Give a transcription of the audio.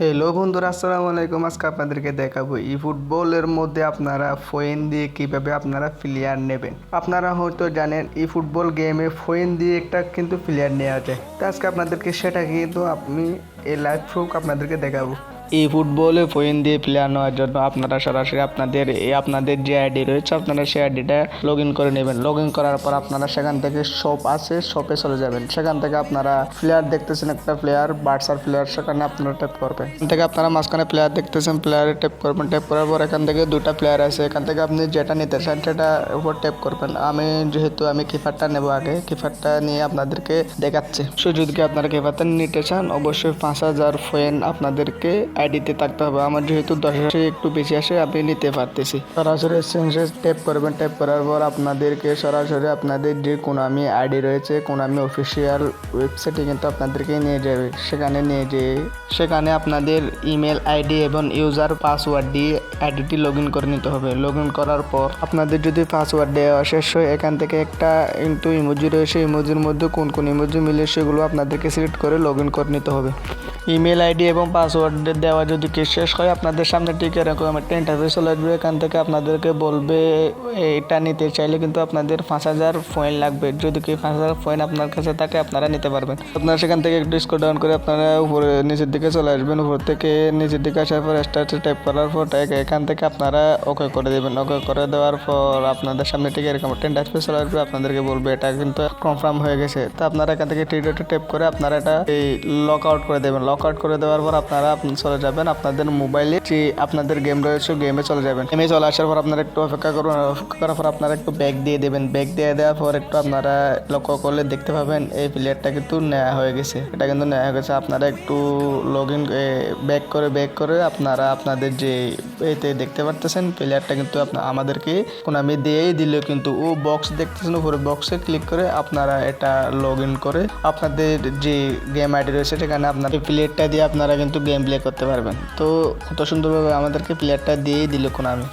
Hello বন্ধুরা, আসসালামু আলাইকুম। আজকে আপনাদেরকে দেখাবো ই ফুটবলের মধ্যে আপনারা ফয়েন দিয়ে কিভাবে আপনারা প্লেয়ার নেবেন। আপনারা হয়তো জানেন ই ফুটবল গেমে ফয়েন দিয়ে একটা কিন্তু প্লেয়ার নেওয়া যায়। তো আজকে আপনাদেরকে সেটা কিন্তু আমি এই লাইভ প্রুফ আপনাদেরকে দেখাবো। এই ফুটবলে ফয়েন দিয়ে প্লেয়ার নেওয়ার জন্য আপনারা সরাসরি আপনাদের যে আইডি রয়েছে আপনারা সেই আইডিটা লগ ইন করে নেবেন। লগ ইন করার পর আপনারা সেখান থেকে শপ আছে, শপে চলে যাবেন। সেখান থেকে আপনারা প্লেয়ার দেখতেছেন, একটা প্লেয়ার বার্সার প্লেয়ার, সেখানে আপনারা ট্যাপ করবেন। এখান থেকে আপনারা মাঝখানে প্লেয়ার দেখতেছেন, প্লেয়ারে ট্যাপ করবেন। ট্যাপ করার পর এখান থেকে দুটা প্লেয়ার আছে, এখান থেকে আপনি যেটা নিতে চান সেটা উপর ট্যাপ করবেন। যেহেতু আমি কিপারটা নেব, আগে কিপারটা নিয়ে আপনাদেরকে দেখাচ্ছি। সো যদি আপনারা কিপারটা নিতে চান অবশ্যই 5000 ফয়েন আপনাদেরকে আইডিতে থাকতে হবে। আমার যেহেতু 10,000 একটু বেশি আসে, আমি নিতে পারতেছি। সরাসরি এক্সচেঞ্জে ট্যাপ করবেন। ট্যাপ করার পর আপনাদেরকে সরাসরি আপনাদের যে কোনামি আইডি রয়েছে, কোনামি অফিসিয়াল ওয়েবসাইটে কিন্তু আপনাদেরকে নিয়ে যাবে। সেখানে আপনাদের ইমেল আইডি এবং ইউজার পাসওয়ার্ড দিয়ে আইডিটি লগ ইন করে নিতে হবে। লগ ইন করার পর আপনাদের যদি পাসওয়ার্ড দেওয়া শেষ হয়, এখান থেকে একটা কিন্তু ইমোজি রয়েছে, ইমোজির মধ্যে কোন ইমোজি মিলে সেগুলো আপনাদেরকে সিলেক্ট করে লগ ইন করে নিতে হবে। ইমেল আইডি এবং পাসওয়ার্ড দেওয়া যদি শেষ হয়, আপনাদের সামনে ঠিক এরকম একটা ইন্টারফেস চলে আসবে। এখান থেকে আপনাদেরকে বলবে এটা নিতে চাইলে কিন্তু আপনাদের 5000 পয়েন্ট লাগবে। যদি কি 5000 পয়েন্ট আপনার কাছে থাকে আপনারা নিতে পারবেন। আপনারা সেখান থেকে একটু স্ক্রল ডাউন করে আপনারা উপরে নিচের দিকে চলে আসবেন। উপর থেকে নিচের দিকে আসার পর স্টার্টে ট্যাপ করার পর এখান থেকে আপনারা ওকে করে দেবেন। ওকে করে দেওয়ার পর আপনাদের সামনে ঠিক এরকম একটা ইন্টারফেস চলে আসবে। আপনাদেরকে বলবে এটা কিন্তু কনফার্ম হয়ে গেছে। তো আপনারা এখান থেকে টিডোতে ট্যাপ করে আপনারা এটা লক আউট করে দেবেন। লক আউট করে দেওয়ার পর আপনারা চলে যাবেন আপনাদের মোবাইলে যে আপনাদের গেম রয়েছে গেমে চলে যাবেন। গেমে চলে আসার পর আপনারা একটু অপেক্ষা করুন। অপেক্ষা করার পর আপনারা একটু ব্যাক দিয়ে দেবেন। ব্যাক দিয়ে দেওয়ার পর একটু আপনারা লক্ষ্য করলে দেখতে পাবেন এই প্লেয়ারটা কিন্তু নেওয়া হয়ে গেছে। এটা কিন্তু নেওয়া হয়ে গেছে। আপনারা একটু লগ ইন ব্যাক করে আপনারা আপনাদের যে এতে দেখতে পারতেছেন প্লেয়ারটা কিন্তু আমাদেরকে কোনামি দিয়েই দিল, কিন্তু ও বক্স দেখতেছেন উপরে, বক্সে ক্লিক করে আপনারা এটা লগ ইন করে আপনাদের যে গেম আইডি রয়েছে সেখানে আপনার প্লেয়ারটা দিয়ে আপনারা কিন্তু গেম প্লে করতে পারবেন। তো কত সুন্দরভাবে আমাদেরকে প্লেয়ারটা দিয়েই দিল কোনামি।